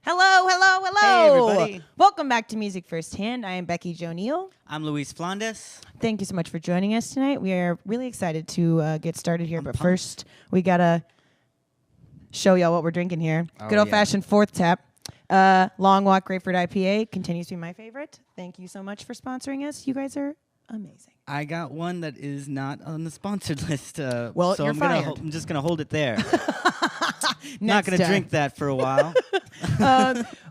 Hello, hello, hello. Hey, everybody. Welcome back to Music Firsthand. I am Becky Jo Neal. I'm Luis Flandes. Thank you so much for joining us tonight. We are really excited to get started here. I'm but pumped. first, we got to show y'all what we're drinking here. Oh, Good old-fashioned fourth tap. Long Walk Grapefruit IPA continues to be my favorite. Thank you so much for sponsoring us. You guys are amazing. I got one that is not on the sponsored list. Well, so you're fired. I'm just going to hold it there. Not Next going to time. drink that for a while.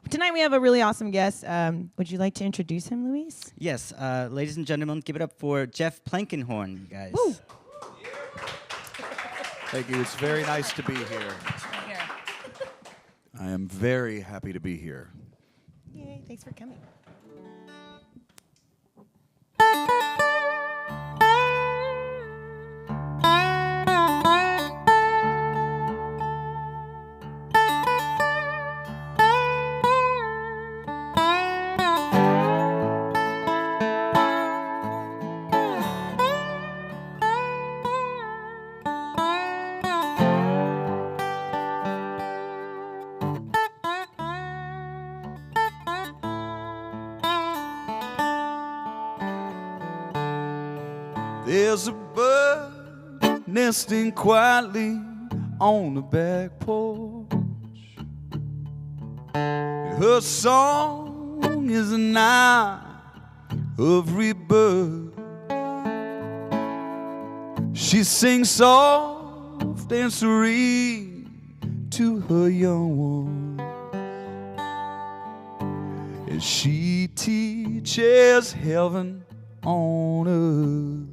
Tonight we have a really awesome guest. Would you like to introduce him, Luis? Yes, ladies and gentlemen, give it up for Jeff Plankenhorn, you guys. Woo. Thank you. It's very nice to be here. I am very happy to be here. Yay, thanks for coming. There's a bird nesting quietly on the back porch. Her song is a night of rebirth. She sings soft and serene to her young one, and she teaches heaven on earth.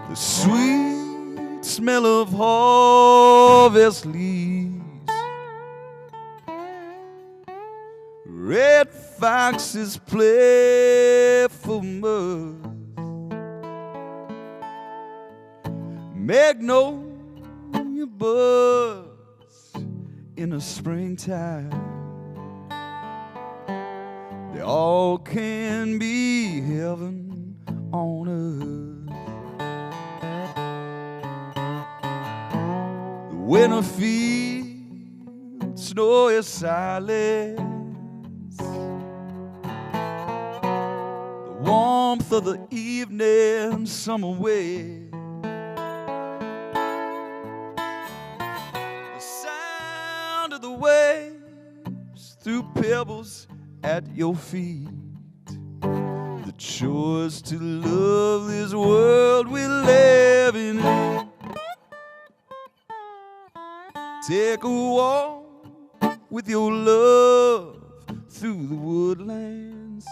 The sweet smell of harvest leaves, red foxes playful mirth, magnolia buds in the springtime. They all can be heaven on earth. The winter fields, snowy silence, the warmth of the evening summer wind, the sound of the waves through pebbles at your feet, the choice to love this world we live in. Take a walk with your love through the woodlands.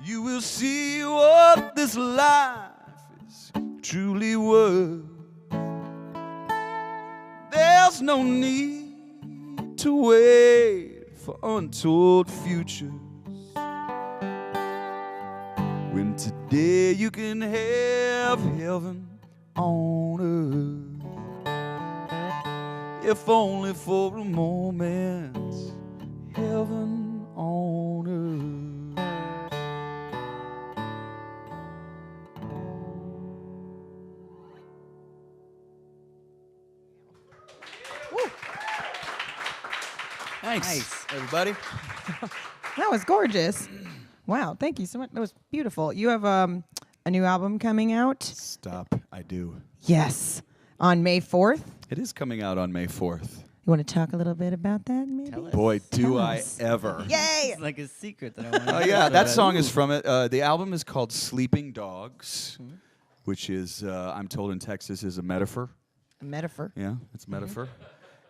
You will see what this life is truly worth. There's no need to wait for untold futures, when today you can have heaven on earth. If only for a moment, heaven on earth. Thanks, Nice. everybody. That was gorgeous. Wow, thank you so much. That was beautiful. You have a new album coming out? Stop, I do. Yes, on May 4th. It is coming out on May 4th. You want to talk a little bit about that, maybe? Tell us. Boy, do Tell I us. ever. Yay! It's like a secret that I want to Oh yeah, that song is from it. The album is called "Sleeping Dogs," which is, I'm told in Texas, is a metaphor. A metaphor. Yeah, it's a metaphor,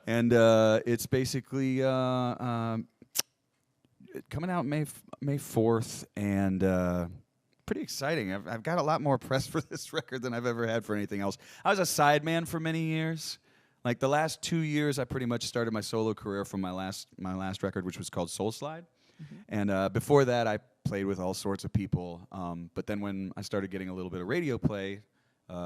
and it's basically coming out May 4th, and pretty exciting. I've got a lot more press for this record than I've ever had for anything else. I was a sideman for many years. Like the last 2 years, I pretty much started my solo career from my last record, which was called Soul Slide. And before that, I played with all sorts of people. But then when I started getting a little bit of radio play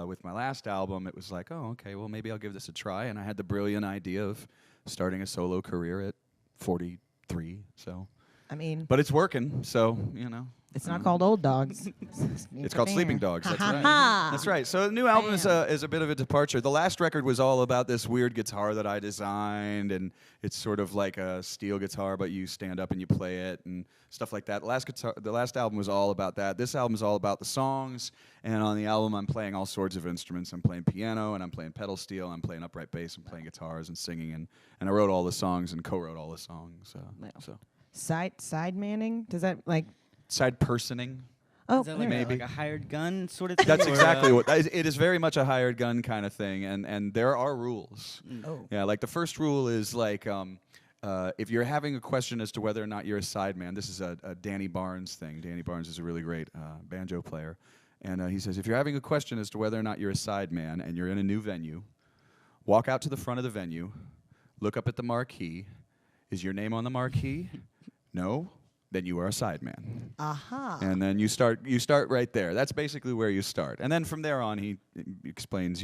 with my last album, it was like, oh, okay, well, maybe I'll give this a try. And I had the brilliant idea of starting a solo career at 43. So, I mean, but it's working. So, you know. It's not called Old Dogs. It's called Sleeping Dogs. That's right. Ha. That's right. So the new album is Bam. is a bit of a departure. The last record was all about this weird guitar that I designed, and it's sort of like a steel guitar, but you stand up and you play it and stuff like that. The last album was all about that. This album is all about the songs, and on the album I'm playing all sorts of instruments. I'm playing piano, and I'm playing pedal steel, I'm playing upright bass, I'm playing guitars and singing, and I wrote all the songs and co-wrote all the songs. So Side manning? Does that like? side personing. Oh, Is that like, there. like a hired gun sort of thing? That's or, exactly what it is. Very much a hired gun kind of thing, and there are rules. Oh. Yeah, like the first rule is like if you're having a question as to whether or not you're a sideman. This is a Danny Barnes thing. Danny Barnes is a really great banjo player, and he says if you're having a question as to whether or not you're a sideman and you're in a new venue, walk out to the front of the venue, look up at the marquee. Is your name on the marquee? No. Then you are a sideman. Aha. And then you start right there. That's basically where you start. And then from there on, he explains,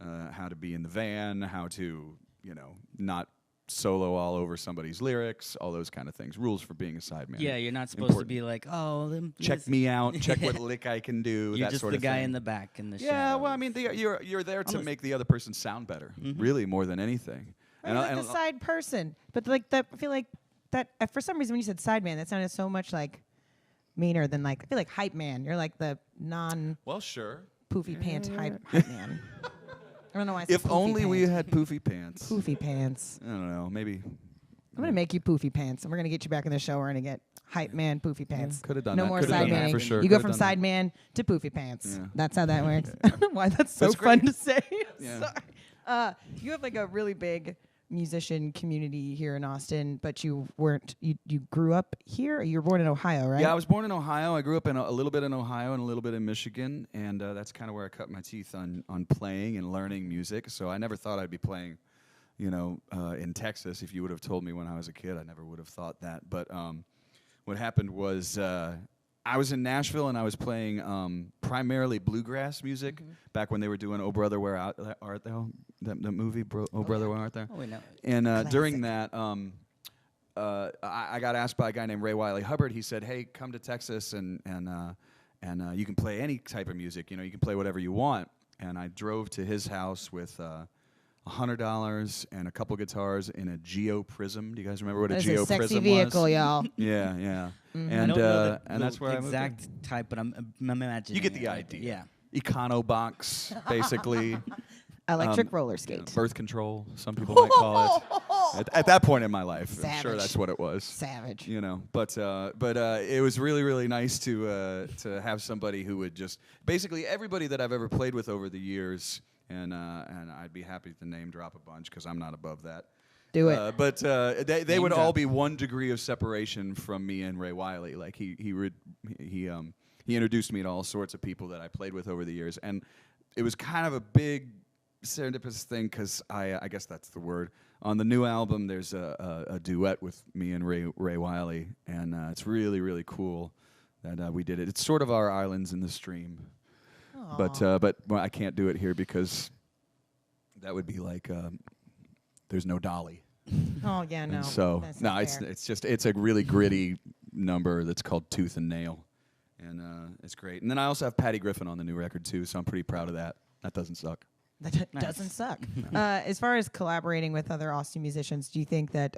how to be in the van, how to, not solo all over somebody's lyrics, all those kind of things. Rules for being a sideman. Yeah, you're not supposed to be like, Check me out. Check what lick I can do. You're that just sort the of guy thing. in the back in the Yeah, well, I shadows. mean, you're there to Almost- make the other person sound better, really, more than anything. Or like the side person, but like that. I feel like that for some reason when you said sideman, that sounded so much like meaner than like I feel like hype man. You're like the non well, sure. poofy pants hype man. I don't know why. I said If poofy only we pants. had poofy pants. Poofy pants. I don't know, maybe. I'm gonna make you poofy pants, and we're gonna get you back in the show. We're gonna get hype man poofy pants. coulda done no that. more Coulda side done that manning. for sure. You go Coulda from done that. side man to poofy pants. Yeah. That's how that works. I don't know why that's so That's fun great. to say. Yeah. Sorry. You have like a really big musician community here in Austin, but you weren't. You grew up here. Or you were born in Ohio, right? Yeah, I was born in Ohio. I grew up in a little bit in Ohio and a little bit in Michigan, and that's kind of where I cut my teeth on playing and learning music. So I never thought I'd be playing, in Texas. If you would have told me when I was a kid, I never would have thought that. But what happened was I was in Nashville and I was playing primarily bluegrass music back when they were doing "Oh Brother, Where Art Thou?" That movie, "Oh Brother, Where Art Thou?" Oh, wait, no. And during that, I got asked by a guy named Ray Wiley Hubbard. He said, "Hey, come to Texas and you can play any type of music. You can play whatever you want." And I drove to his house with $100 and a couple guitars in a Geo Prism. Do you guys remember what That a is Geo a sexy Prism vehicle, was? y'all. Yeah, yeah. I And don't know and that's where I moved in. exact type, but I'm imagining. You get the it. idea. Yeah. Econobox, basically. Electric roller skate. Birth control, some people might call it. At that point in my life, I'm sure Savage. that's what it was. Savage. But it was really, really nice to have somebody who would just basically everybody that I've ever played with over the years, and I'd be happy to name drop a bunch because I'm not above that. Do it. But they Name would drop. all be one degree of separation from me and Ray Wiley. Like he introduced me to all sorts of people that I played with over the years, and it was kind of a big serendipitous thing because I guess that's the word. On the new album, there's a duet with me and Ray Wiley, and it's really, really cool that we did it. It's sort of our Islands in the Stream, but well, I can't do it here because that would be like there's no dolly. Oh yeah, no. And so that's no, not fair. it's a really gritty number that's called Tooth and Nail, and it's great. And then I also have Patty Griffin on the new record too, so I'm pretty proud of that. That doesn't suck. That Nice. doesn't suck. As far as collaborating with other Austin musicians, do you think that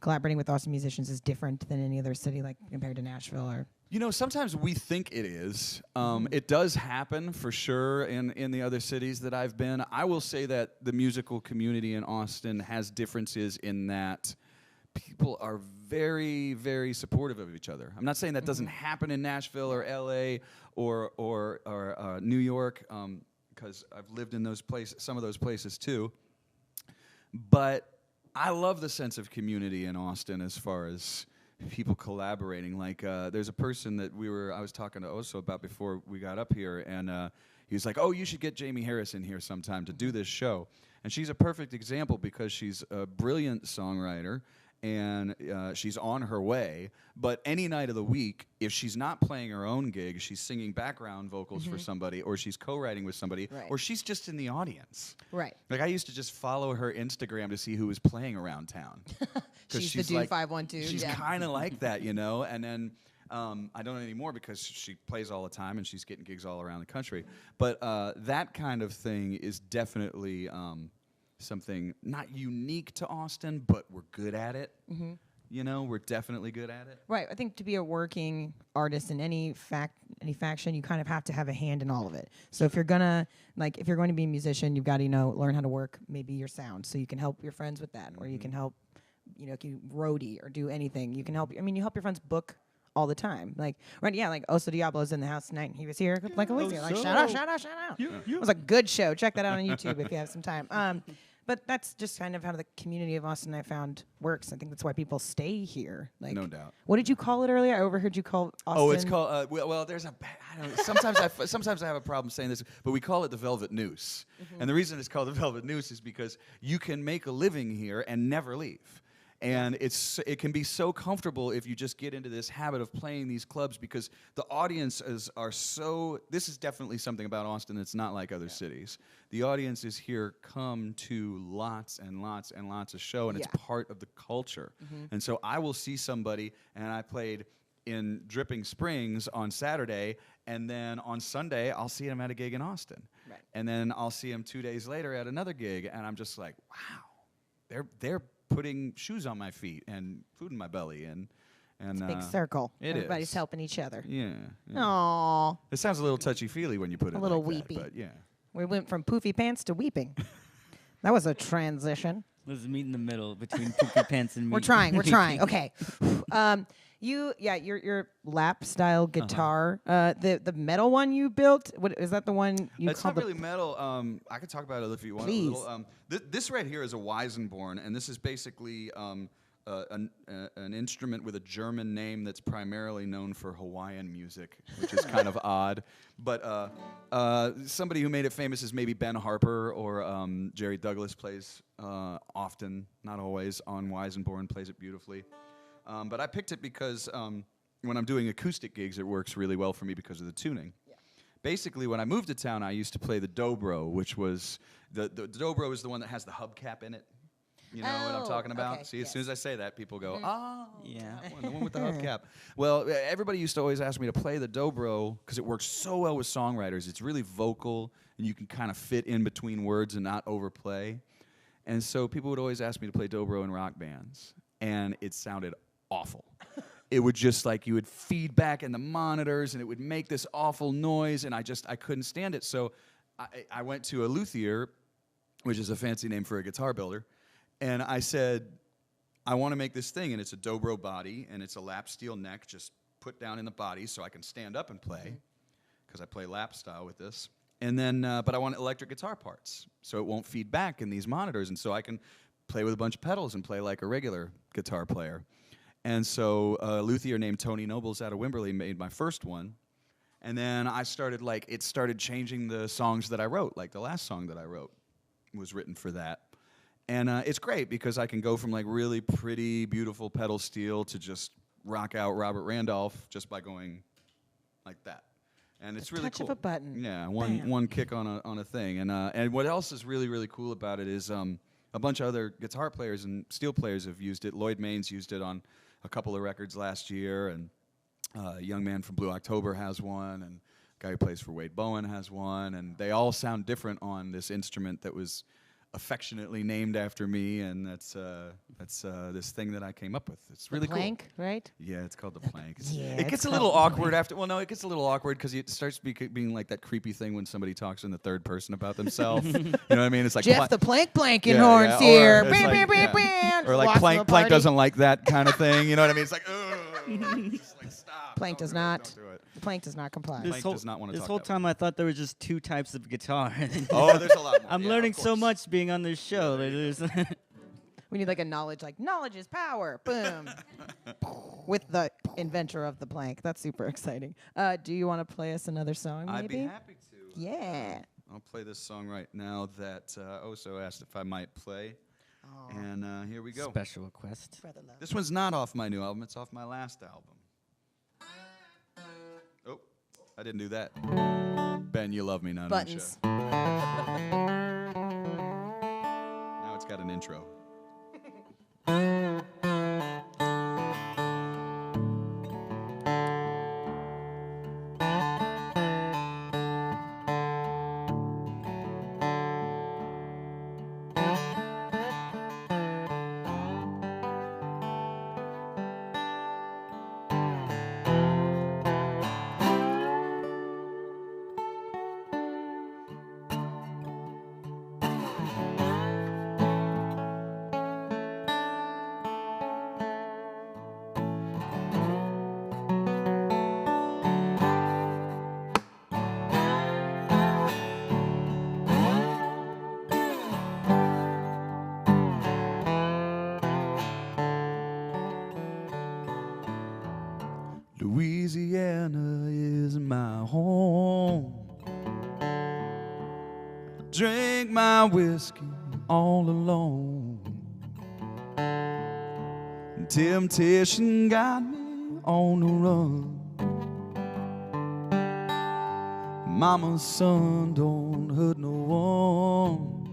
collaborating with Austin musicians is different than any other city, like compared to Nashville? Or Sometimes we think it is. It does happen for sure in the other cities that I've been. I will say that the musical community in Austin has differences in that people are very, very supportive of each other. I'm not saying that doesn't happen in Nashville or L.A. or New York, because I've lived in those places, some of those places too. But I love the sense of community in Austin as far as people collaborating. Like there's a person that I was talking to Oso about before we got up here, and he was like, "Oh, you should get Jamie Harris in here sometime to do this show." And she's a perfect example because she's a brilliant songwriter, and she's on her way. But any night of the week, if she's not playing her own gig, she's singing background vocals for somebody, or she's co-writing with somebody, Right. or she's just in the audience. right? Like I used to just follow her Instagram to see who was playing around town. 'Cause She's the dude like, 512. She's Yeah. kind of like that, And then I don't anymore because she plays all the time and she's getting gigs all around the country. But that kind of thing is definitely something not unique to Austin, but we're good at it. You know, we're definitely good at it. Right. I think to be a working artist in any faction, you kind of have to have a hand in all of it. So if you're going to be a musician, you've got to, learn how to work maybe your sound so you can help your friends with that, or you can help, if you roadie or do anything. You can help. You help your friends book all the time. Like Oso Diablo's in the house tonight, and he was here like a week ago. Like shout out. It was a good show. Check that out on YouTube if you have some time. But that's just kind of how the community of Austin I found works. I think that's why people stay here. Like, no doubt. What did you call it earlier? I overheard you call Austin. Oh, it's called. Well, there's a. I don't know. Sometimes I have a problem saying this, but we call it the Velvet Noose. And the reason it's called the Velvet Noose is because you can make a living here and never leave. And it can be so comfortable if you just get into this habit of playing these clubs, because the audiences are so. This is definitely something about Austin that's not like other cities. The audiences here come to lots and lots and lots of show, and it's part of the culture. And so I will see somebody, and I played in Dripping Springs on Saturday, and then on Sunday I'll see them at a gig in Austin. Right. And then I'll see them 2 days later at another gig, and I'm just like, wow, they're putting shoes on my feet and food in my belly, and it's a big circle. Everybody's helping each other. Yeah. Aww. It sounds a little touchy-feely when you put it a little like weepy. that, but yeah. We went from poofy pants to weeping. That was a transition. Let's meet in the middle between poopy pants and me. We're trying. Okay. Your lap style guitar, the metal one you built. What is that? The one you It's called not really metal. I could talk about it if you want. Please. A little. This right here is a Weisenborn, and this is basically an instrument with a German name that's primarily known for Hawaiian music, which is kind of odd. But somebody who made it famous is maybe Ben Harper, or Jerry Douglas plays often, not always, on Weisenborn, plays it beautifully. But I picked it because when I'm doing acoustic gigs, it works really well for me because of the tuning. Yeah. Basically, when I moved to town, I used to play the dobro, which was the dobro is the one that has the hubcap in it. You know what I'm talking about? Okay, See, as soon as I say that, people go, Yeah. the one with the hubcap. Well, everybody used to always ask me to play the dobro because it works so well with songwriters. It's really vocal, and you can kind of fit in between words and not overplay. And so people would always ask me to play dobro in rock bands, and it sounded awful. It would just you would feed back in the monitors, and it would make this awful noise, and I couldn't stand it. So I went to a luthier, which is a fancy name for a guitar builder, and I said, I want to make this thing, and it's a dobro body, and it's a lap steel neck just put down in the body so I can stand up and play, because I play lap style with this. And then, but I want electric guitar parts, so it won't feed back in these monitors, and so I can play with a bunch of pedals and play like a regular guitar player. And so a luthier named Tony Nobles out of Wimberley made my first one. And then I started, it started changing the songs that I wrote. Like the last song that I wrote was written for that. And it's great because I can go from really pretty, beautiful pedal steel to just rock out Robert Randolph just by going like that. And it's really cool. Touch of a button. Yeah, one kick on a thing. And what else is really, really cool about it is a bunch of other guitar players and steel players have used it. Lloyd Maines used it on a couple of records last year, and a young man from Blue October has one, and a guy who plays for Wade Bowen has one, and they all sound different on this instrument that was affectionately named after me, and that's this thing that I came up with. It's really cool. Plank, right? Yeah, it's called the plank. It gets a little awkward after. Well, no, it gets a little awkward because it starts being like that creepy thing when somebody talks in the third person about themselves. You know what I mean? It's like Jeff the Plankenhorn's here. Or like Plank doesn't like that kind of thing. You know what I mean? It's like, just like stop. Plank does not. Don't do it. Plank does not comply. Plank does not want to talk This whole that time I thought there were just two types of guitar. Oh, there's a lot more. I'm Yeah, learning of so course. much being on this show. We need a knowledge, knowledge is power. Boom. With the inventor of the plank. That's super exciting. Do you want to play us another song, maybe? I'd be happy to. Yeah. I'll play this song right now that Oso asked if I might play. Aww. And here we go. Special request. Brother love. This one's not off my new album. It's off my last album. Oh, I didn't do that. Ben, you love me now, Buttons. don't you? Now it's got an intro. Louisiana is my home. Drink my whiskey all alone. Temptation got me on the run. Mama's son don't hurt no one.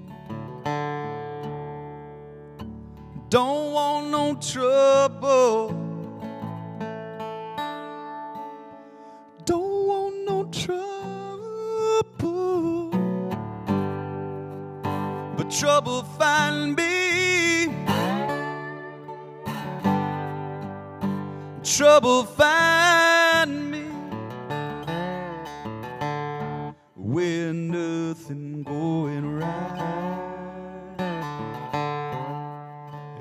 Don't want no trouble. Don't want no trouble. But trouble find me. Trouble find me when nothing going right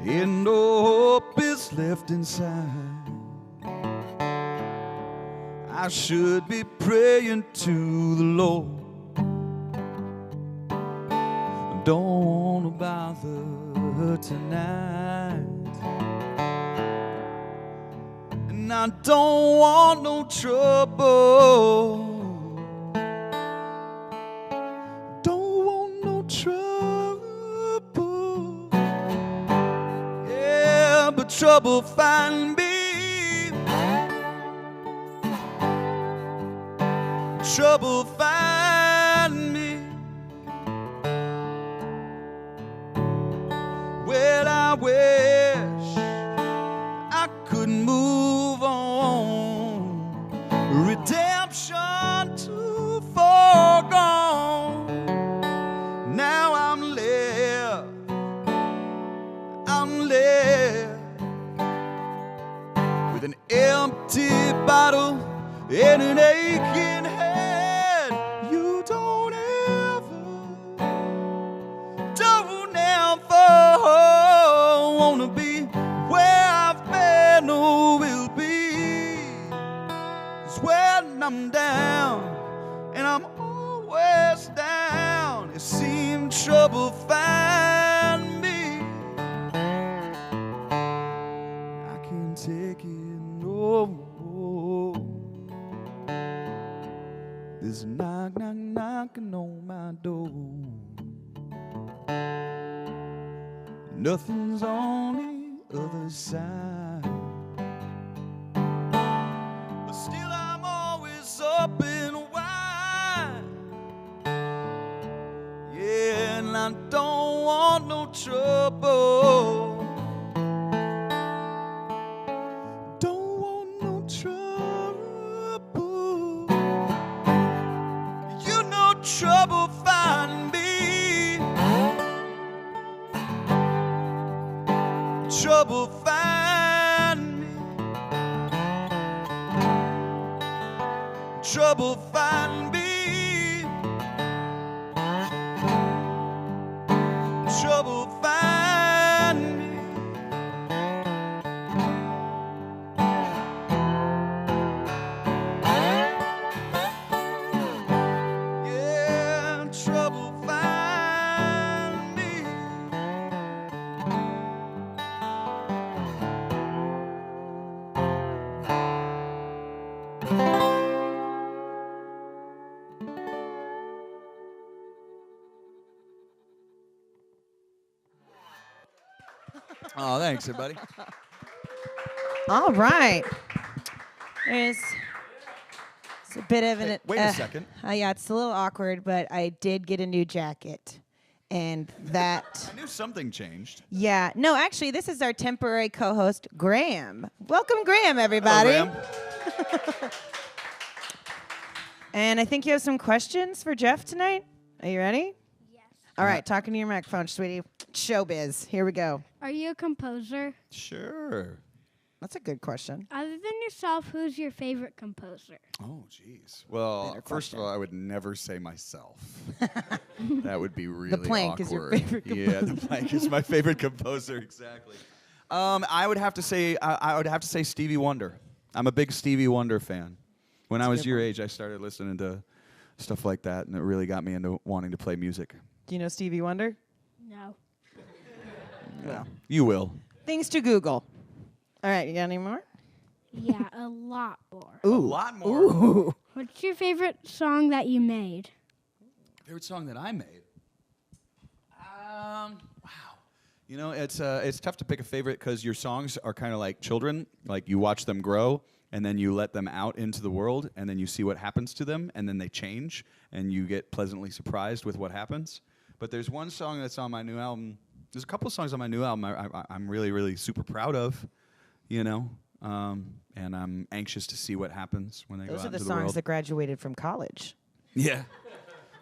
and no hope is left inside. I should be praying to the Lord. Don't want to bother her tonight. And I don't want no trouble. Don't want no trouble. Yeah, but trouble find me. Trouble find me. Well, I wish I could move on. Redemption too far gone. Now I'm left with an empty bottle and an aching head. You don't ever wanna be where I've been or will be. 'Cause when I'm down, and I'm always down, it seems trouble find me. I can't take it no more. There's knock, knock, knocking on my door. Nothing's on the other side, but still I'm always up and wide. Yeah, and I don't want no trouble. Don't want no trouble. You know trouble find me. Trouble find me. Trouble find me. Trouble find me. Yeah, trouble find me. Oh, thanks, everybody. All right. It's a bit of an. Wait a second. Yeah, it's a little awkward, but I did get a new jacket, and that. I knew something changed. Yeah. No, actually, this is our temporary co-host, Graham. Welcome, Graham, everybody. Hello, Graham. And I think you have some questions for Jeff tonight. Are you ready? Yes. All right, talking to your microphone, sweetie. Showbiz. Here we go. Are you a composer? Sure. That's a good question. Other than yourself, who's your favorite composer? Oh, jeez. Well, Better first of question. all, I would never say myself. That would be really Plank awkward. is your favorite Yeah, the Plank is my favorite composer. Exactly. I would have to say I would have to say Stevie Wonder. I'm a big Stevie Wonder fan. When I was your age, I started listening to stuff like that, and it really got me into wanting to play music. Do you know Stevie Wonder? No. Yeah. You will. Things to Google. All right, you got any more? Yeah, a lot more. A lot more. Ooh. What's your favorite song that you made? Favorite song that I made? Wow. You know, it's tough to pick a favorite because your songs are kind of like children. Like you watch them grow, and then you let them out into the world, and then you see what happens to them, and then they change, and you get pleasantly surprised with what happens. But there's one song that's on my new album. There's a couple songs on my new album I'm really, really super proud of, you know, and I'm anxious to see what happens when they go Those out are the into the songs world. that graduated from college. Yeah.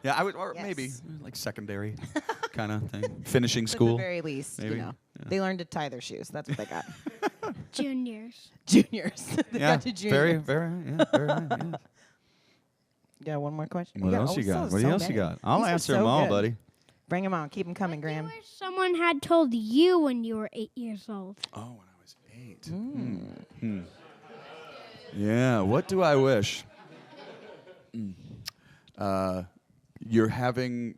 Yeah, I would, or Yes. maybe like secondary kind of thing, finishing At school. the very least, maybe. you know. Yeah. They learned to tie their shoes. That's what they got. Juniors. Juniors. They Yeah, got to juniors. very, yeah, very right. Yeah. You got one more question? What else you got? What else you got? I'll answer them all, buddy. Bring them on. Keep them coming, What do you Graham. wish someone had told you when you were 8 years old? Oh, when I was 8. Yeah, what do I wish? You're having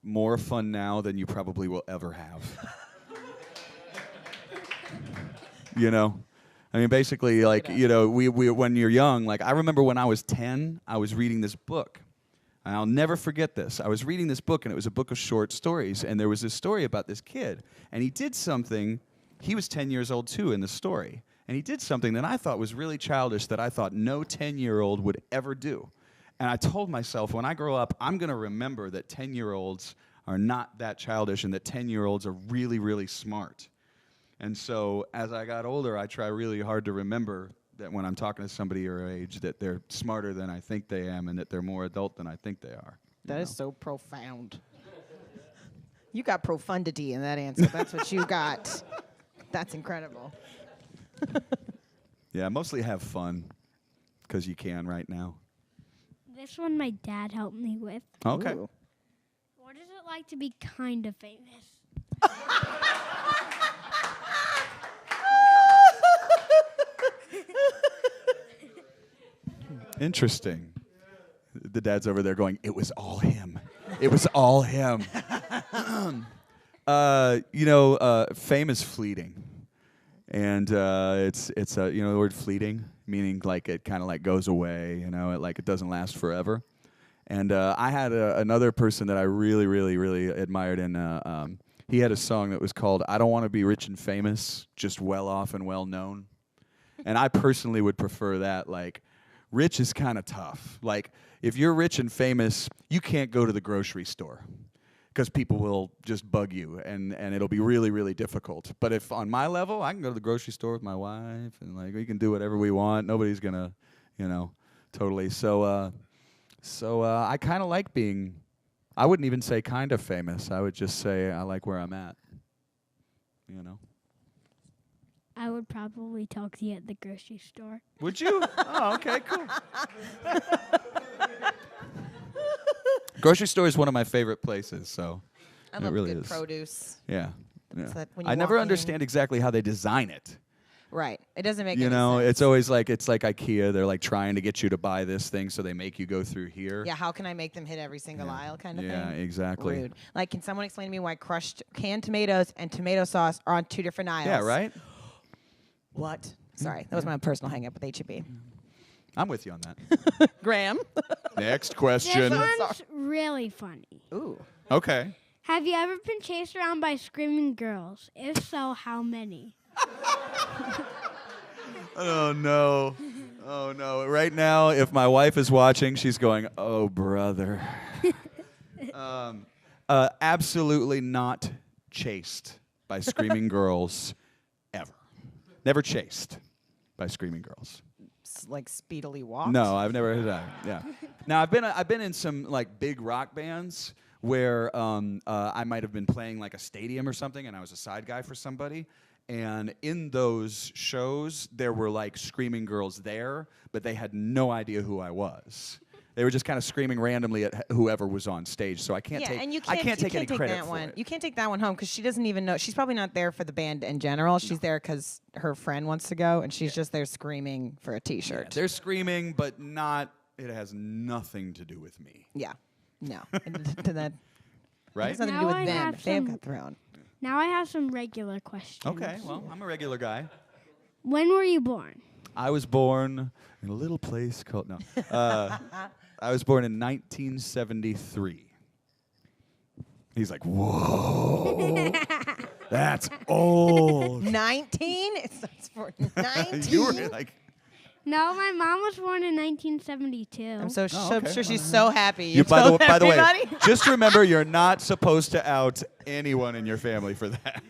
more fun now than you probably will ever have. You know? I mean, basically, like, you know, we when you're young, like, I remember when I was 10, I was reading this book. And I'll never forget this. I was reading this book, and it was a book of short stories, and there was this story about this kid, and he did something. He was 10 years old, too, in the story, and he did something that I thought was really childish that I thought no 10-year-old would ever do. And I told myself, when I grow up, I'm going to remember that 10-year-olds are not that childish and that 10-year-olds are really, really smart. And so as I got older, I try really hard to remember that when I'm talking to somebody your age, that they're smarter than I think they am and that they're more adult than I think they are. That is so profound. You got profundity in that answer. That's what you got. That's incredible. Yeah, mostly have fun because you can right now. This one my dad helped me with. Okay. Ooh. What is it like to be kind of famous? Interesting. The dad's over there going, it was all him. It was all him. You know, fame is fleeting. And it's you know, the word fleeting, meaning like it kind of like goes away, you know, it doesn't last forever. And I had another person that I really, really, really admired, and he had a song that was called I Don't Want to Be Rich and Famous, Just Well Off and Well Known. And I personally would prefer that. Like, rich is kind of tough. Like, if you're rich and famous, you can't go to the grocery store because people will just bug you, and it'll be really, really difficult. But if on my level, I can go to the grocery store with my wife, and like we can do whatever we want. Nobody's gonna, you know, totally. So I kind of like being. I wouldn't even say kind of famous. I would just say I like where I'm at. You know. I would probably talk to you at the grocery store. Would you? Oh, okay, cool. Grocery store is one of my favorite places, so I it love really good is. produce. Yeah. It's yeah. that when you I never walk in- understand exactly how they design it. Right. It doesn't make You any know, sense. it's always like IKEA. They're like trying to get you to buy this thing, so they make you go through here. Yeah, how can I make them hit every single aisle kind of Yeah, thing? exactly. Rude. Like, can someone explain to me why crushed canned tomatoes and tomato sauce are on two different aisles? Yeah, right? What? Sorry, that was my personal hang-up with HEB. I'm with you on that. Graham? Next This question. one's really funny. Ooh. Okay. Have you ever been chased around by screaming girls? If so, how many? Oh, no. Oh, no. Right now, if my wife is watching, she's going, oh, brother. Absolutely not chased by screaming girls ever. Never chased by screaming girls. Like speedily walked? No, I've never heard that. Yeah. Now I've been in some like big rock bands where I might have been playing like a stadium or something, and I was a side guy for somebody. And in those shows, there were like screaming girls there, but they had no idea who I was. They were just kind of screaming randomly at whoever was on stage. So I can't Yeah, take and you I can't, can't you take any can't credit that for one. it. You can't take that one home because she doesn't even know. She's probably not there for the band in general. She's there because her friend wants to go, and she's just there screaming for a T-shirt. They're screaming, but not. It has nothing to do with me, Yeah. No. To that. It right? has nothing to Now do with I them. have If they have some- got thrown. Now I have some regular questions. Okay. Well, I'm a regular guy. When were you born? I was born in a little place called no. I was born in 1973. He's like, whoa, that's old. 19? It starts for 19. You were like, No, my mom was born in 1972. I'm so okay. sure she's so happy. you, by told the way, everybody? just remember you're not supposed to out anyone in your family for that.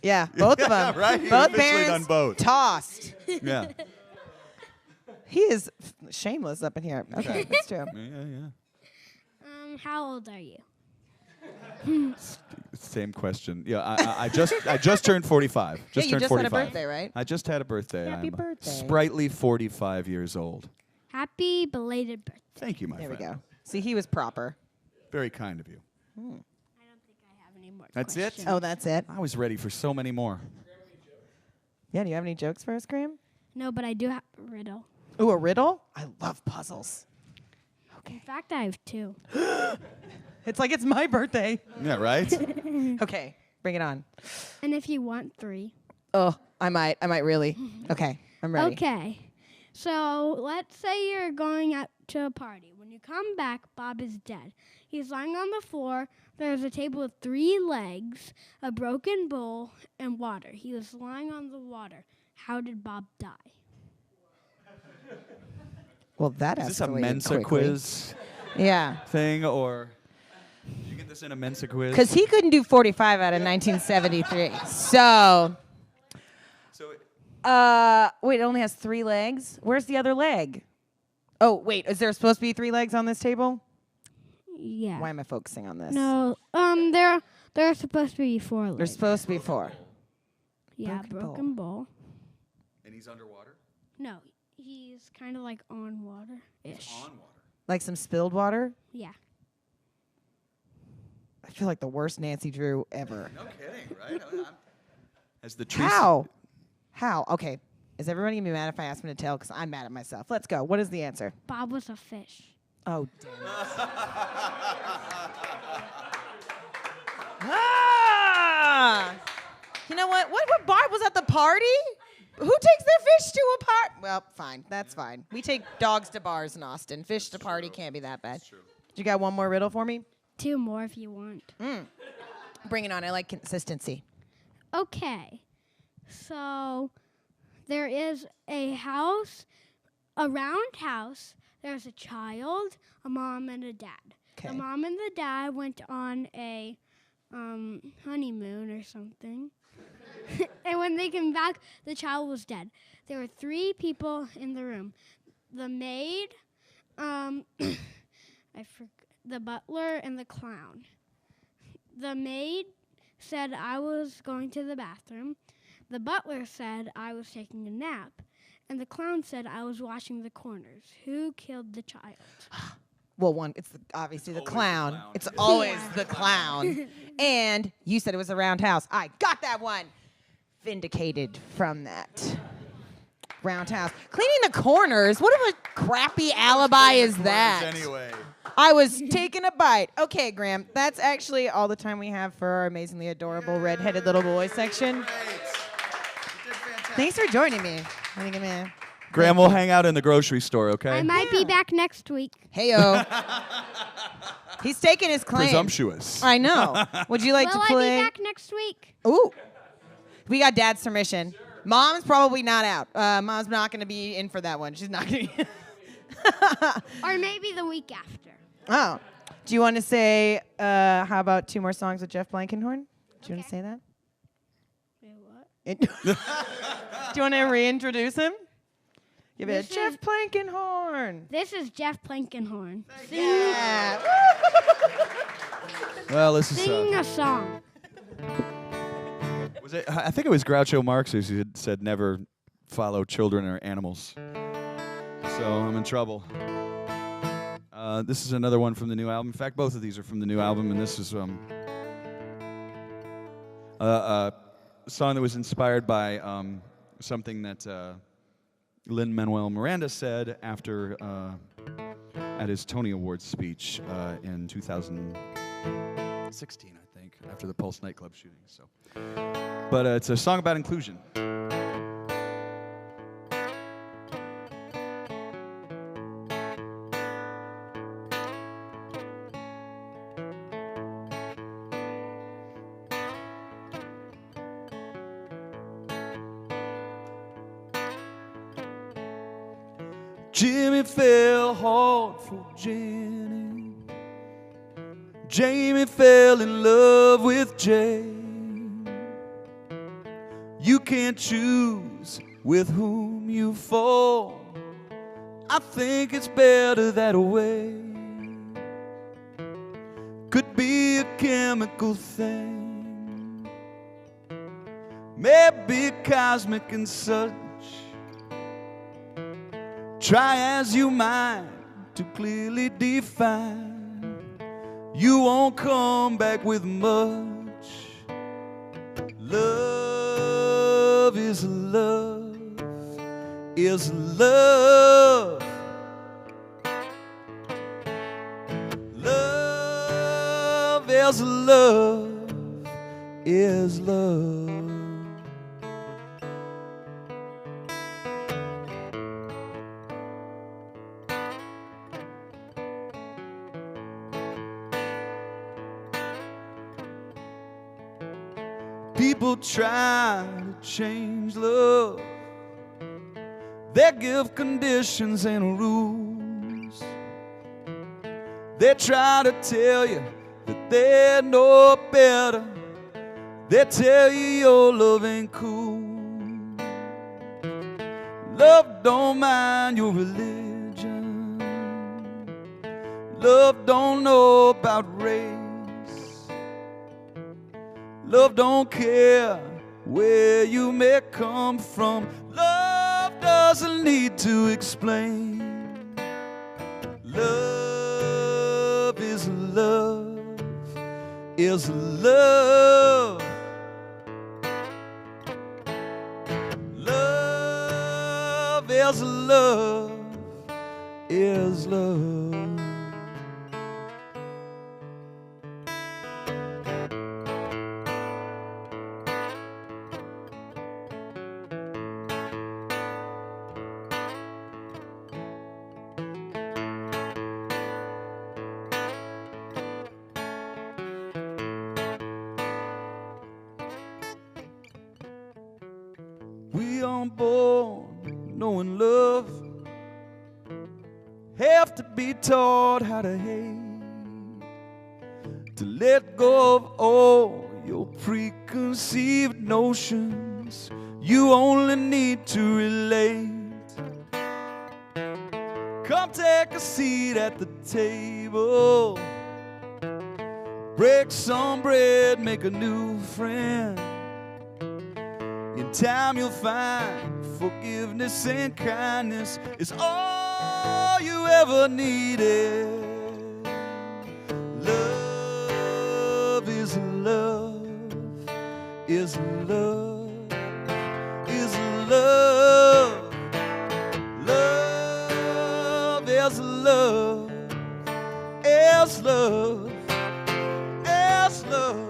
Yeah, both of them. Right? You've Both officially parents done both. tossed. Yeah. He is shameless up in here. Okay, that's true. Yeah. How old are you? Same question. Yeah, I just turned 45. Yeah, you turned just 45. had a birthday, right? I just had a birthday. Happy I'm birthday. Sprightly 45 years old. Happy belated birthday. Thank you, my There we friend. go. See, he was proper. Very kind of you. I don't think I have any more That's it? questions. Oh, that's it? I was ready for so many more. Yeah, do you have any jokes for us, Graham? No, but I do have a riddle. Ooh, a riddle? I love puzzles. In fact, I have 2. It's like it's my birthday. Yeah, right? Okay, bring it on. And if you want 3. Oh, I might really. Okay, I'm ready. Okay. So let's say you're going out to a party. When you come back, Bob is dead. He's lying on the floor. There's a table with 3 legs, a broken bowl, and water. He was lying on the water. How did Bob die? Well, that Is this a escalated Mensa quickly. quiz Yeah. thing, or did you get this in a Mensa quiz? Because he couldn't do 45 out of 1973. So, wait, it only has 3 legs? Where's the other leg? Oh, wait, is there supposed to be 3 legs on this table? Yeah. Why am I focusing on this? No. There are supposed to be 4 legs. There's supposed to be 4. Yeah, broken bowl. And he's underwater? No, he's kind of like on water-ish. On water. Like some spilled water? Yeah. I feel like the worst Nancy Drew ever. No kidding, right? As the tree How? Okay. Is everybody going to be mad if I ask him to tell? Because I'm mad at myself. Let's go. What is the answer? Bob was a fish. Oh, damn it. Ah! You know what? What Barb was at the party? Who takes their fish to a party? Well, fine. That's fine. We take dogs to bars in Austin. Fish to party can't be that bad. You got one more riddle for me? 2 more if you want. Bring it on. I like consistency. Okay. So there is a house, a round house. There's a child, a mom, and a dad. Okay. The mom and the dad went on a honeymoon or something. And when they came back, the child was dead. There were 3 people in the room. The maid, the butler, and the clown. The maid said I was going to the bathroom. The butler said I was taking a nap. And the clown said I was washing the corners. Who killed the child? Well, it's obviously the clown. It's always the clown. And you said it was a round house. I got that one. Vindicated from that. Round house. Cleaning the corners. What of a crappy alibi is that? Anyway. I was taking a bite. Okay, Graham, that's actually all the time we have for our amazingly adorable redheaded little boy section. Thanks for joining me. Graham will hang out in the grocery store, okay? I might be back next week. Heyo. He's taking his claim. Presumptuous. I know. Would you like Will to I play? be back next week? Ooh. We got Dad's permission. Mom's probably not out. Mom's not going to be in for that one. She's not going to. Or maybe the week after. Oh. Do you want to say, how about 2 more songs with Jeff Plankenhorn? Do you want to say that? Wait, what? Do you want to reintroduce him? Give it This a Jeff is- Plankenhorn. This is Jeff Plankenhorn. Yeah. Well, this is. Singing a song. Was it? I think it was Groucho Marx who said never follow children or animals. So I'm in trouble. This is another one from the new album. In fact, both of these are from the new album, and this is a song that was inspired by something that Lin-Manuel Miranda said after at his Tony Awards speech in 2016, I think, after the Pulse nightclub shooting. So, but it's a song about inclusion. Jimmy fell hard for Jenny. Jamie fell in love with Jay. You can't choose with whom you fall. I think it's better that way. Could be a chemical thing, maybe cosmic and such. Try as you might to clearly define, you won't come back with much. Love is love, is love. Love is love, is love. People try to change love. They give conditions and rules. They try to tell you that they know better. They tell you your love ain't cool. Love don't mind your religion. Love don't know about race. Love don't care where you may come from. Love doesn't need to explain. Love is love, is love. Love is love, is love. We aren't born knowing love, have to be taught how to hate, to let go of all your preconceived notions. You only need to relate. Come take a seat at the table, break some bread, make a new friend. In time you'll find forgiveness and kindness is all you ever needed. Love is love, is love, is love. Love is love, is love, is love.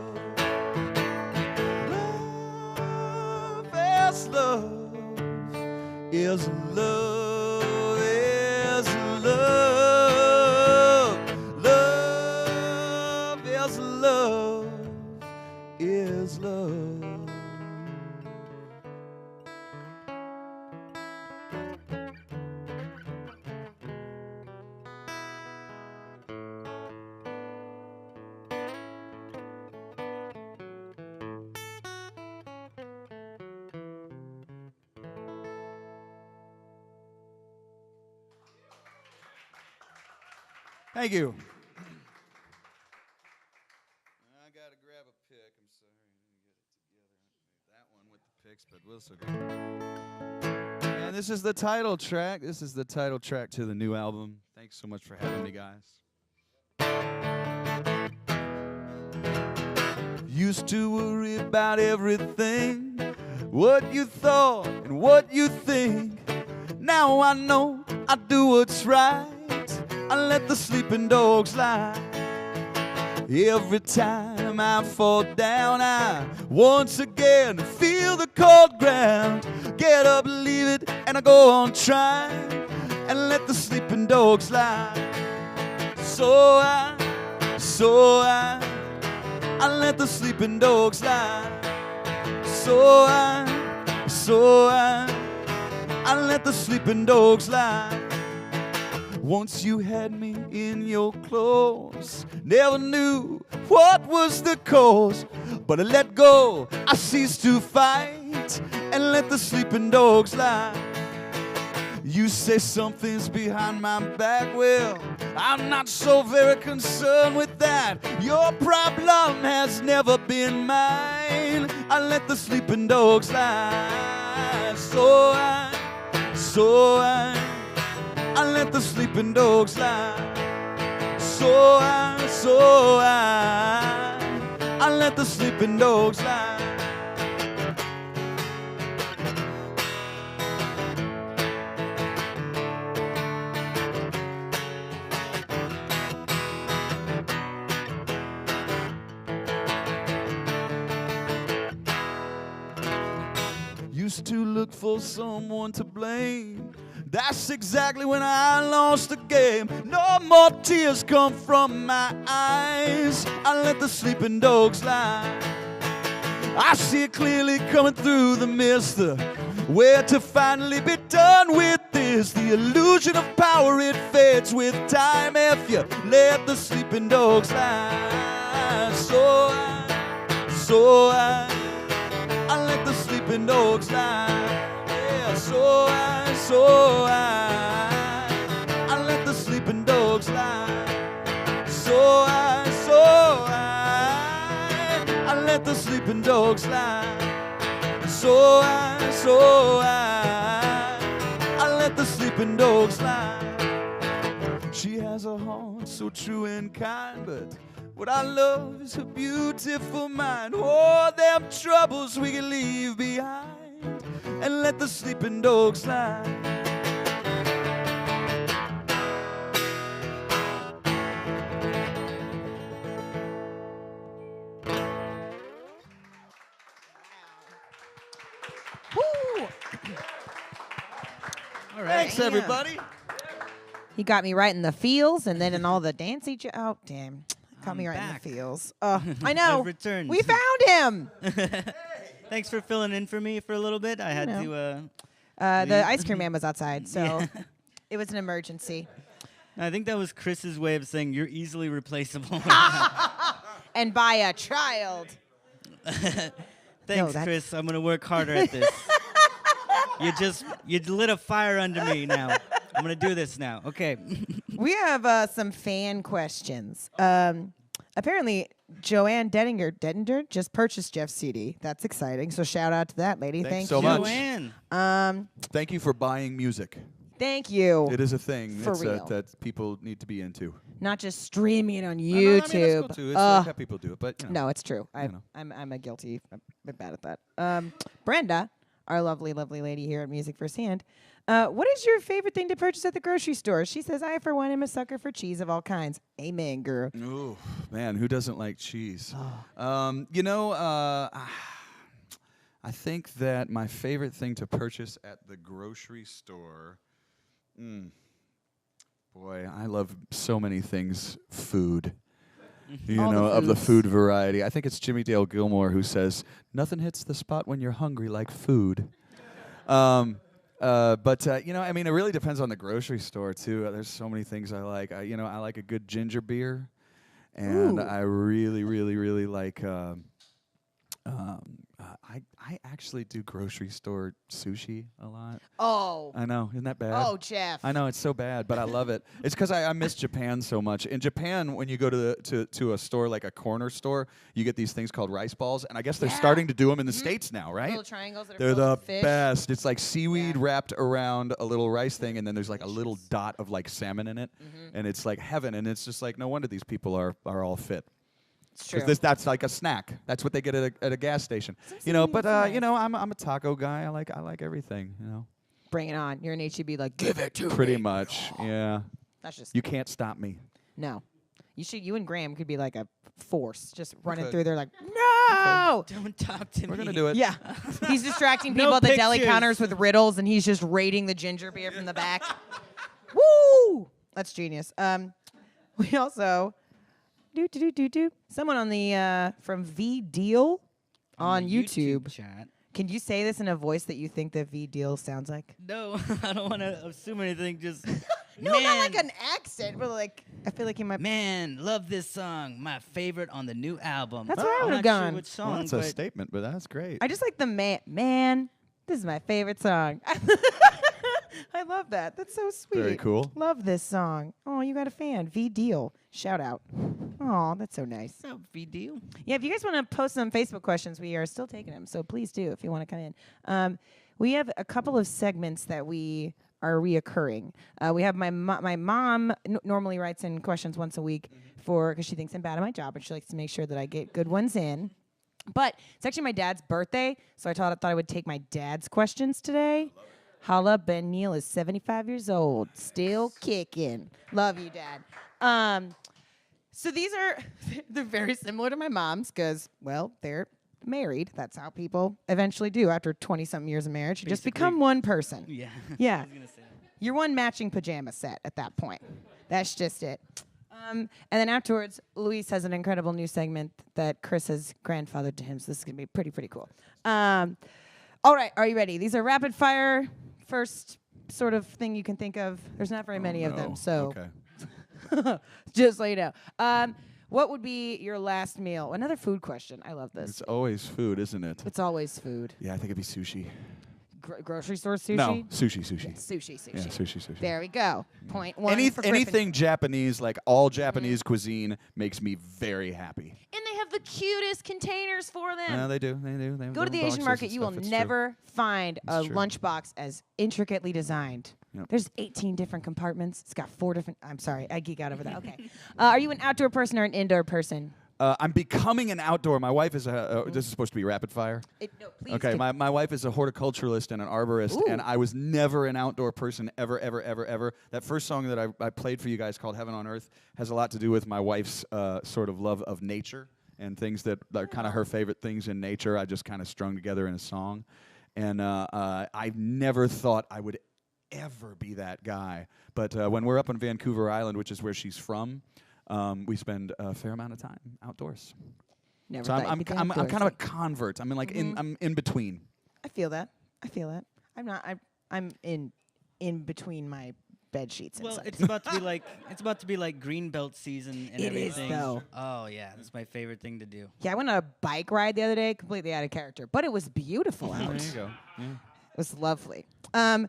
Love is love, is love. Love is love, is love. Thank you. I gotta grab a pick. I'm sorry, I didn't get it together. That one with the picks, but we'll still get it. And this is the title track. This is the title track to the new album. Thanks so much for having me, guys. Used to worry about everything, what you thought and what you think. Now I know I do what's right. I let the sleeping dogs lie. Every time I fall down, I once again feel the cold ground. Get up, leave it, and I go on trying, and let the sleeping dogs lie. So I let the sleeping dogs lie. So I let the sleeping dogs lie. Once you had me in your claws, never knew what was the cause, but I let go, I ceased to fight, and let the sleeping dogs lie. You say something's behind my back, well, I'm not so very concerned with that. Your problem has never been mine. I let the sleeping dogs lie. So I let the sleeping dogs lie. So I let the sleeping dogs lie. Used to look for someone to blame. That's exactly when I lost the game. No more tears come from my eyes. I let the sleeping dogs lie. I see it clearly coming through the mist. Where to finally be done with this? The illusion of power, it fades with time if you let the sleeping dogs lie. So I let the sleeping dogs lie. Yeah, so I let the sleeping dogs lie. So I let the sleeping dogs lie. So I let the sleeping dogs lie. She has a heart so true and kind, but what I love is her beautiful mind. Oh, them troubles we can leave behind and let the sleeping dogs lie. Woo! All right. Thanks, everybody. He got me right in the feels, and then in all the dancing. Oh, damn. Got me I'm right back. in the feels. I know. I've returned. We found him. Thanks for filling in for me for a little bit. I had know. to. The ice cream man was outside, so Yeah. it was an emergency. I think that was Chris's way of saying you're easily replaceable. And by a child. Thanks, that's- Chris. I'm gonna work harder at this. You lit a fire under me now. I'm gonna do this now. Okay. We have some fan questions. Apparently, Joanne Dedinger just purchased Jeff's CD. That's exciting. So shout out to that lady. Thanks Thank so you. much. Joanne. Thank you for buying music. Thank you. It is a thing For real. that people need to be into. Not just streaming it on I mean, that's YouTube. cool too. It's like how people do it, but you know. No, it's true. You know. I'm a guilty. I'm bad at that. Brenda, our lovely, lovely lady here at Music Firsthand. What is your favorite thing to purchase at the grocery store? She says, I, for one, am a sucker for cheese of all kinds. Amen, girl. Ooh, man, who doesn't like cheese? Oh. I think that my favorite thing to purchase at the grocery store, boy, I love so many things. Food. You All the know, of the foods. food variety. I think it's Jimmy Dale Gilmore who says, nothing hits the spot when you're hungry like food. But I mean, it really depends on the grocery store too. There's so many things I like. I like a good ginger beer, and Ooh. I really, really, really like. I actually do grocery store sushi a lot. Oh. I know, isn't that bad? Oh, Jeff. I know it's so bad, but I love it. It's because I miss Japan so much. In Japan, when you go to a store like a corner store, you get these things called rice balls, and I guess they're Yeah. starting to do them in the States now, right? Little triangles that are They're filled the with fish. best. It's like seaweed Yeah. wrapped around a little rice thing, and then there's like a little dot of like salmon in it, and it's like heaven. And it's just like no wonder these people are all fit. It's true. Because that's like a snack. That's what they get at a gas station. But I'm a taco guy. I like everything. Bring it on. You're an HEB like, give it to Pretty me. much. Yeah. That's just, You can't stop me. no. You and Graham could be like a force, just running could. through there like, no! Don't talk to me. We're gonna do it. Yeah. He's distracting No people at the deli pictures. counters with riddles, and he's just raiding the ginger beer from the back. Woo! That's genius. We also someone on the from V Deal on the YouTube. chat. Can you say this in a voice that you think that V Deal sounds like? No, I don't want to assume anything. Just No, not like an accent, but like I feel like he might. Man, love this song. My favorite on the new album. That's where I I'm would've not sure gone. which song, Well, that's a but statement, but that's great. I just like the man. This is my favorite song. I love that. That's so sweet. Very cool. Love this song. Oh, you got a fan. V Deal. Shout out. Oh, that's so nice. so big deal. Yeah, if you guys want to post some Facebook questions, we are still taking them. So please do if you want to come in. We have a couple of segments that we are reoccurring. We have my mom normally writes in questions once a week because she thinks I'm bad at my job and she likes to make sure that I get good ones in. But it's actually my dad's birthday, so I thought I would take my dad's questions today. Holla, Ben Neal is 75 years old, still kicking. Love you, Dad. So these are, they're very similar to my mom's because, well, they're married. That's how people eventually do after 20-something years of marriage. You just Basically. become one person. Yeah. Yeah. I was gonna say that. You're one matching pajama set at that point. That's just it. And then afterwards, Luis has an incredible new segment that Chris has grandfathered to him, so this is going to be pretty cool. All right, are you ready? These are rapid fire, first sort of thing you can think of. There's not very many of them, so Okay. just so you know. What would be your last meal? Another food question. I love this. It's always food, isn't it? It's always food. Yeah, I think it'd be sushi. Grocery store sushi? No, sushi. Sushi. Yeah, sushi. There we go. Point one for Griffin. Anything Japanese, like all Japanese cuisine, makes me very happy. And they have the cutest containers for them. They do. They have Go to the little Asian boxes market. and You will stuff. It's never find a It's true. lunchbox as intricately designed. Yep. There's 18 different compartments. It's got 4 different. I'm sorry, I geek out over that. Okay. Are you an outdoor person or an indoor person? I'm becoming an outdoor. My wife is this is supposed to be rapid fire. No, please. Okay, my wife is a horticulturalist and an arborist, Ooh. and I was never an outdoor person ever. That first song that I played for you guys called Heaven on Earth has a lot to do with my wife's sort of love of nature and things that are kind of her favorite things in nature. I just kind of strung together in a song. And I never thought I would ever be that guy. But when we're up on Vancouver Island, which is where she's from, we spend a fair amount of time outdoors. Never So thought I'm you'd be kind of a outdoorsy. convert. I mean, like I'm in between. I feel that. I'm not. I'm in between my bed sheets. Well, inside. it's about to be like greenbelt season and It is, everything. though. Oh yeah, that's my favorite thing to do. Yeah, I went on a bike ride the other day, completely out of character, but it was beautiful out. There you go. Yeah. It was lovely. Do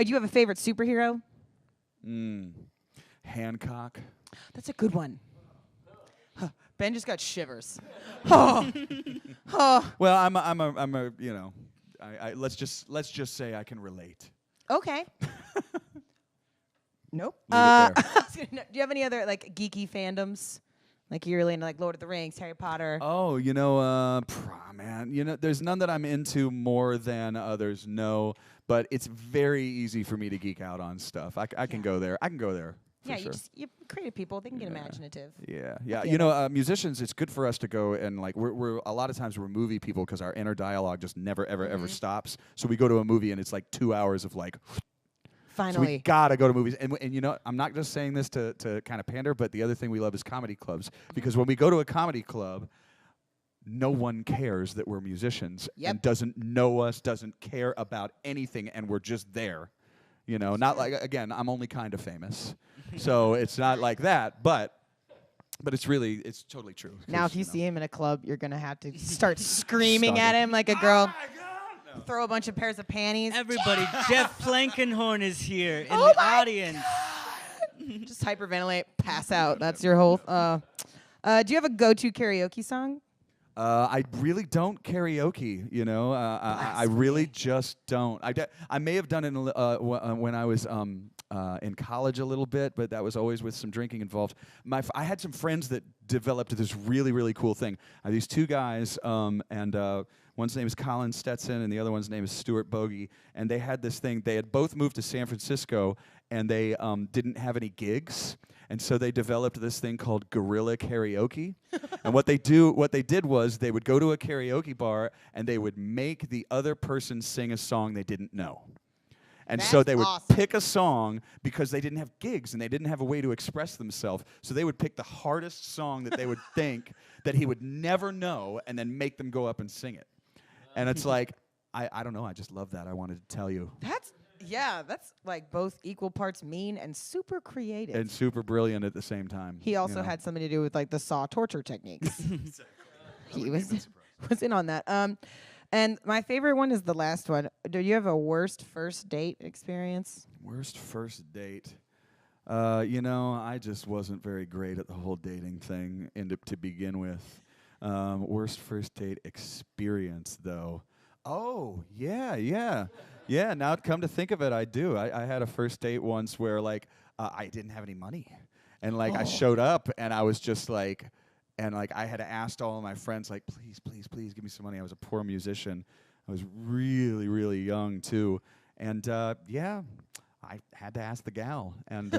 you have a favorite superhero? Hancock. That's a good one. Huh, Ben just got shivers. Oh. Oh. Well, I'm a you know, I let's just say I can relate. Okay. Nope. Leave it there. Do you have any other like geeky fandoms? Like you're really into like Lord of the Rings, Harry Potter. Oh, man, there's none that I'm into more than others. No, but it's very easy for me to geek out on stuff. I can go there. I can go there. For Yeah, sure. you creative people. They can get Yeah. imaginative. Yeah. feel You know, musicians, it's good for us to go and like we're a lot of times we're movie people because our inner dialogue just never ever stops. So we go to a movie and it's like 2 hours of like. So we Finally. gotta go to movies, and you know, I'm not just saying this to kind of pander, but the other thing we love is comedy clubs because when we go to a comedy club, no one cares that we're musicians Yep. and doesn't know us, doesn't care about anything, and we're just there. You know, not like again, I'm only kind of famous, so it's not like that, but it's totally true. Now, 'cause, if you know. see him in a club, you're gonna have to start screaming Stop at it. him like a girl. Oh my God, no. Throw a bunch of pairs of panties. Everybody, Jeff Plankenhorn is here in Oh the my audience. Just hyperventilate, pass out. That's your whole. Do you have a go-to karaoke song? I really don't karaoke, you know. I really just don't. I may have done it when I was in college a little bit, but that was always with some drinking involved. I had some friends that developed this really cool thing. I have these two guys, and one's name is Colin Stetson, and the other one's name is Stuart Bogey, and they had this thing. They had both moved to San Francisco, and they didn't have any gigs. And so they developed this thing called guerrilla karaoke. And what they did was they would go to a karaoke bar and they would make the other person sing a song they didn't know. And so That's they would awesome. pick a song because they didn't have gigs and they didn't have a way to express themselves. So they would pick the hardest song that they would think that he would never know and then make them go up and sing it. And it's like, I don't know, I just love that. I wanted to tell you. Yeah, that's like both equal parts mean and super creative. and super brilliant at the same time. He also had something to do with like the saw torture techniques. He was in on that. And my favorite one is the last one. Do you have a worst first date experience? Worst first date. I just wasn't very great at the whole dating thing to begin with. Worst first date experience, though. Oh, yeah. Now, come to think of it, I do. I had a first date once where, like, I didn't have any money. And, like, I showed up, and I was just, like... And, like, I had asked all of my friends, like, please give me some money. I was a poor musician. I was really, really young, too. And, I had to ask the gal. And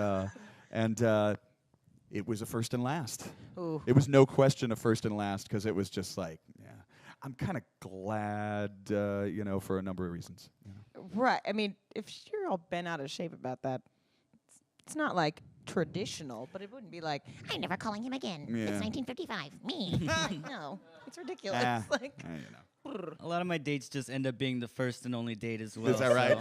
it was a first and last. Ooh. It was no question a first and last because it was just like, yeah. I'm kind of glad, for a number of reasons. Right. I mean, if you're all bent out of shape about that, it's not like traditional, but it wouldn't be like, I'm never calling him again. Yeah. It's 1955. Me. Like, no. it's ridiculous. Like, A lot of my dates just end up being the first and only date as well. Is that right?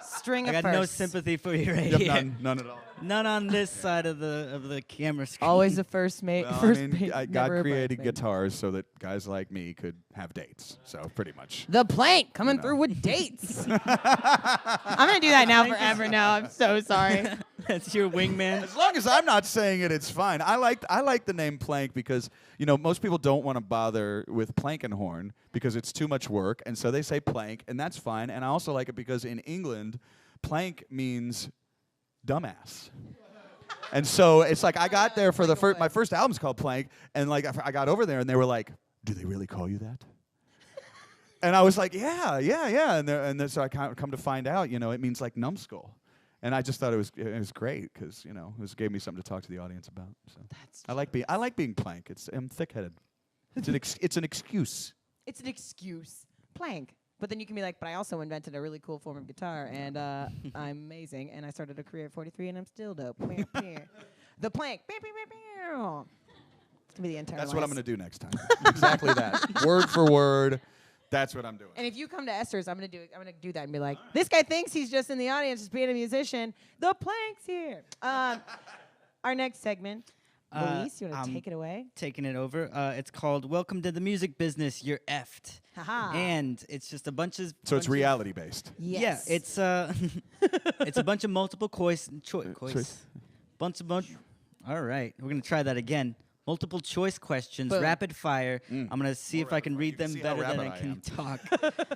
string I of got no firsts. sympathy for you right Yep, here. none at all. None on this side of the camera screen. Always a first mate. Well, first I mate, mean, never God a created bridesmaid. guitars so that guys like me could have dates. So pretty much. The plank coming know. through with dates. I'm gonna do that now forever. Now I'm so sorry. That's your wingman. As long as I'm not saying it, it's fine. I like the name Plank because most people don't want to bother with Plankenhorn because it's too much work, and so they say Plank, and that's fine. And I also like it because in England, Plank means dumbass. And so it's like I got there for my first album's called Plank, and like I got over there and they were like, "Do they really call you that?" And I was like, "Yeah." And so I come to find out, it means like numbskull. And I just thought it was great because it gave me something to talk to the audience about. So I like being Plank. I'm thick-headed. It's an excuse. It's an excuse. Plank. But then you can be like, but I also invented a really cool form of guitar, and I'm amazing, and I started a career at 43, and I'm still dope. The plank. It's gonna be the entire. That's what I'm gonna do next time. Exactly that. Word for word. That's what I'm doing. And if you come to Esther's, I'm gonna do that and be like, this guy thinks he's just in the audience, just being a musician. The plank's here. Our next segment. Luis, you want to take it away? Taking it over. It's called "Welcome to the Music Business. You're effed," Haha. and it's just a bunch of. So it's reality based. Yes. Yeah, it's it's a bunch of multiple choice. All right, we're gonna try that again. Multiple choice questions, Boom. rapid fire. I'm gonna see if I can read them see how better than I rapid I can am. talk.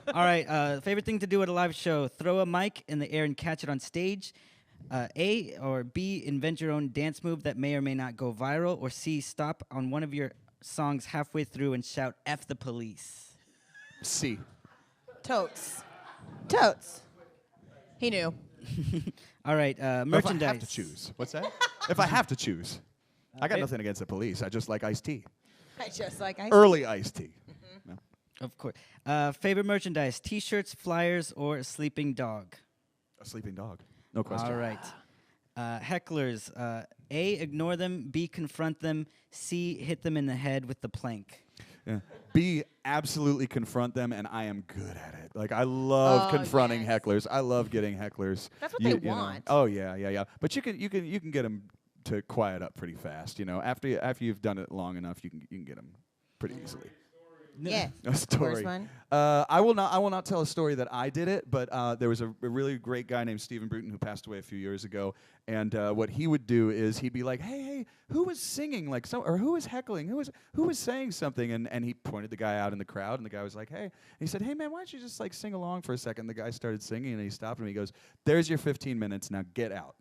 All right. Favorite thing to do at a live show: throw a mic in the air and catch it on stage. A or B, invent your own dance move that may or may not go viral. Or C, stop on one of your songs halfway through and shout "F the police." C. Totes. He knew. All right, merchandise. If I have to choose. What's that? If I have to choose. I got nothing against the police. I just like iced tea. I just like I. Early iced tea. No. Of course. Favorite merchandise: T-shirts, flyers, or a sleeping dog. A sleeping dog. No question. All right. Hecklers: A, ignore them. B, confront them. C, hit them in the head with the plank. Yeah. B, absolutely confront them, and I am good at it. Like, I love confronting yes. hecklers. I love getting hecklers. That's what they you know. want. Oh, yeah. But you can get them to quiet up pretty fast. After you've done it long enough, you can get them pretty easily. Yeah. A story. Worst one? I will not tell a story that I did it, but there was a really great guy named Stephen Bruton who passed away a few years ago. And what he would do is he'd be like, "Hey, who was singing or who was heckling? Who was saying something?" And he pointed the guy out in the crowd, and the guy was like, "Hey." And he said, "Hey man, why don't you just like sing along for a second?" The guy started singing, and he stopped him. He goes, "There's your 15 minutes. Now get out."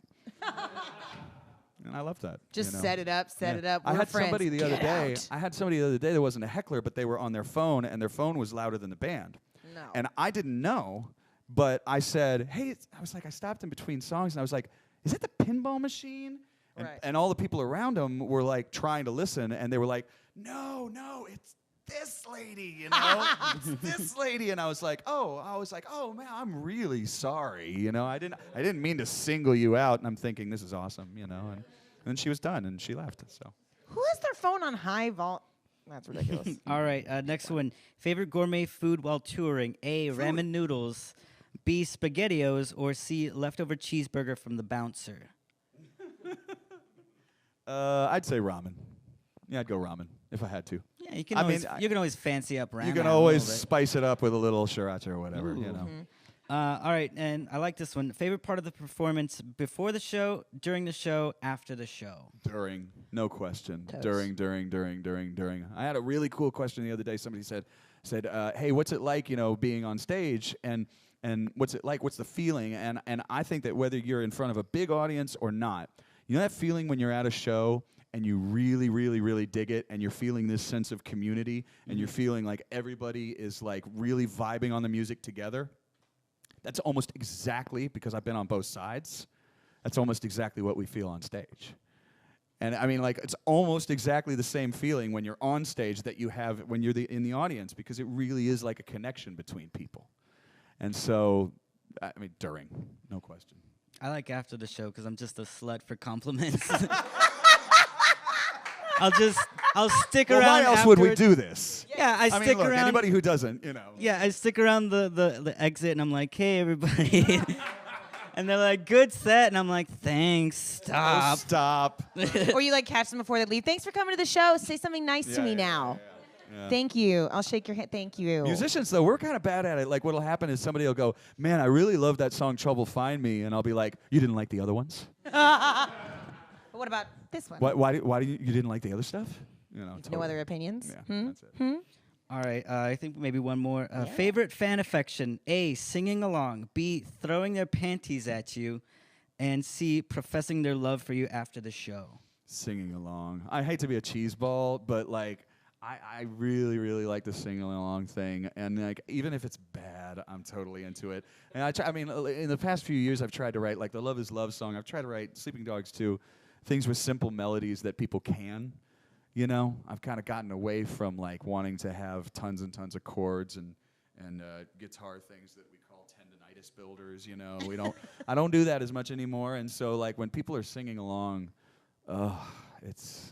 And I love that. Just set it up. I We're had friends. somebody the other Get day. out. I had somebody the other day that wasn't a heckler, but they were on their phone, and their phone was louder than the band. No. And I didn't know, but I said, "Hey," I stopped in between songs, and I was like, "Is it the pinball machine?" And, Right. and all the people around him were like trying to listen, and they were like, "No, it's this lady, it's this lady." And I was like, "Oh man, I'm really sorry, I didn't mean to single you out." And I'm thinking, this is awesome, And then she was done, and she left. So Who has their phone on high vol? That's ridiculous. All right, next one. Favorite gourmet food while touring: A, ramen noodles. B, SpaghettiOs, or C, leftover cheeseburger from the bouncer? I'd say ramen. Yeah, I'd go ramen if I had to. Yeah, you can I always mean, you can always fancy up ramen. You can a always little bit. spice it up with a little sriracha or whatever, Ooh. you know. All right, and I like this one. Favorite part of the performance: before the show, during the show, after the show. During, no question. Totes. During. I had a really cool question the other day. Somebody said, "Hey, what's it like, being on stage and what's it like? What's the feeling?" And I think that whether you're in front of a big audience or not, that feeling when you're at a show and you really, really, really dig it, and you're feeling this sense of community, and you're feeling like everybody is like really vibing on the music together. That's almost exactly, because I've been on both sides, that's almost exactly what we feel on stage. And I mean, like, it's almost exactly the same feeling when you're on stage that you have when you're in the audience, because it really is like a connection between people. And so, I mean, during, no question. I like after the show because I'm just a slut for compliments. I'll stick Well, around. why else would we afterwards. do this? Yeah, I I mean, stick look, around. anybody who doesn't, Yeah, I stick around the exit and I'm like, hey, everybody. And they're like, good set. And I'm like, thanks, Oh, stop. stop. Or you like catch them before they leave. Thanks for coming to the show. Say something nice to me now. Yeah. Thank you. I'll shake your hand. Thank you. Musicians, though, we're kind of bad at it. Like, what'll happen is somebody will go, man, I really love that song, Trouble Find Me. And I'll be like, you didn't like the other ones? But what about this one? Why you didn't like the other stuff? No totally. other opinions? Yeah, that's it. All right, I think maybe one more. Favorite fan affection: A, singing along; B, throwing their panties at you; and C, professing their love for you after the show. Singing along. I hate to be a cheeseball, but like, I really, really like the singing along thing. And like, even if it's bad, I'm totally into it. And I mean, in the past few years, I've tried to write like the Love Is Love song. I've tried to write Sleeping Dogs too, things with simple melodies that people can. I've kind of gotten away from like wanting to have tons and tons of chords and guitar things that we call tendinitis builders. I don't do that as much anymore. And so like when people are singing along, it's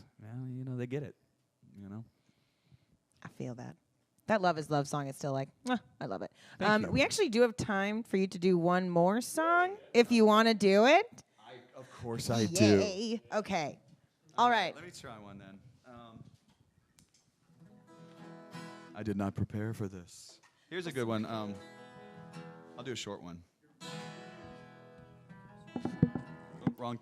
they get it. I feel that. That Love Is Love song is still like, I love it. Thank you. We actually do have time for you to do one more song if you want to do it. Of course I do. Yay. Okay. All right. Let me try one then. I did not prepare for this. Here's a good one. I'll do a short one. Oh, wrong.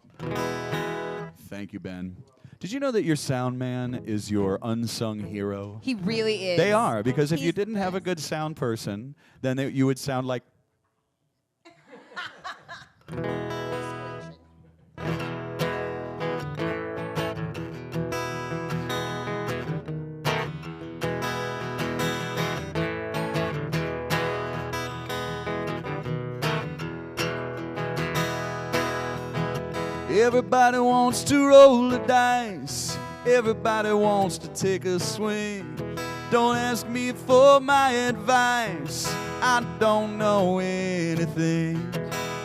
Thank you, Ben. Did you know that your sound man is your unsung hero? He really is. They are, because if you He's didn't have a good sound person, then you would sound like... Everybody wants to roll the dice. Everybody wants to take a swing. Don't ask me for my advice. I don't know anything.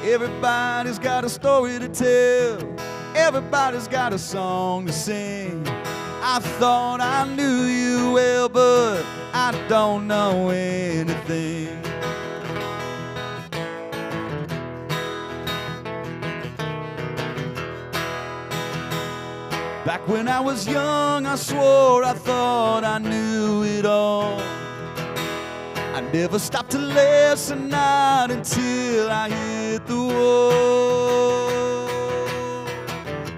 Everybody's got a story to tell. Everybody's got a song to sing. I thought I knew you well, but I don't know anything. Back when I was young, I swore I thought I knew it all. I never stopped to listen, not until I hit the wall.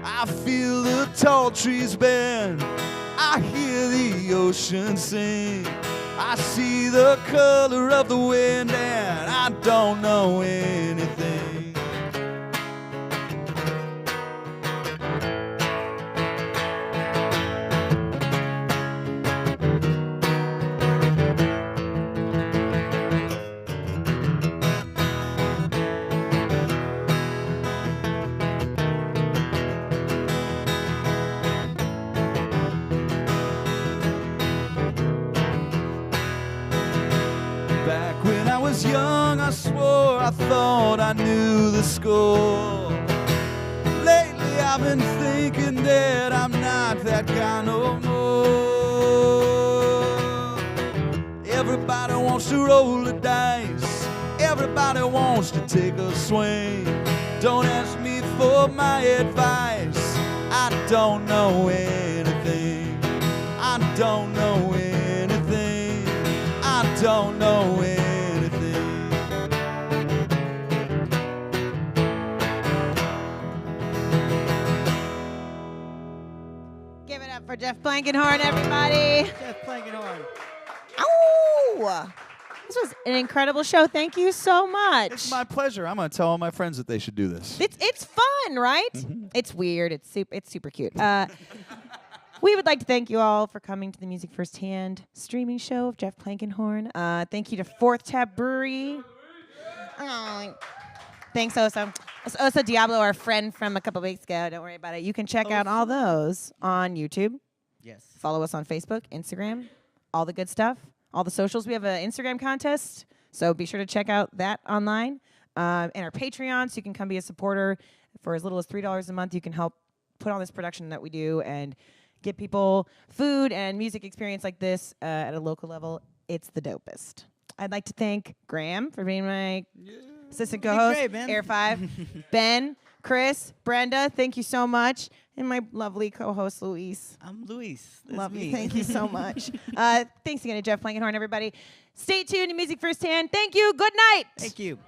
I feel the tall trees bend, I hear the ocean sing. I see the color of the wind and I don't know anything. Back when I was young, I swore I thought I knew the score. Lately I've been thinking that I'm not that guy no more. Everybody wants to roll the dice. Everybody Everybody wants to take a swing. Don't ask me for my advice. I don't know anything. I don't know anything. I don't know anything. Give it up for Jeff Plankenhorn, everybody. Jeff Plankenhorn. Oh, this was an incredible show. Thank you so much. It's my pleasure. I'm going to tell all my friends that they should do this. It's fun, right? It's weird. It's super cute. We would like to thank you all for coming to the Music Firsthand streaming show of Jeff Plankenhorn. Thank you to Fourth Tap Brewery. Oh, thanks, Osa. It's Osa Diablo, our friend from a couple weeks ago. Don't worry about it. You can check out all those on YouTube. Yes. Follow us on Facebook, Instagram, all the good stuff, all the socials. We have an Instagram contest, so be sure to check out that online. And our Patreon, so you can come be a supporter for as little as $3 a month. You can help put on this production that we do and get people food and music experience like this at a local level. It's the dopest. I'd like to thank Graham for being my assistant co-host. great, man. Air 5. Ben, Chris, Brenda, thank you so much. And my lovely co-host, Luis. I'm Luis. That's Love me. you. Thank you so much. Thanks again to Jeff Plankenhorn, everybody. Stay tuned to Music Firsthand. Thank you. Good night. Thank you.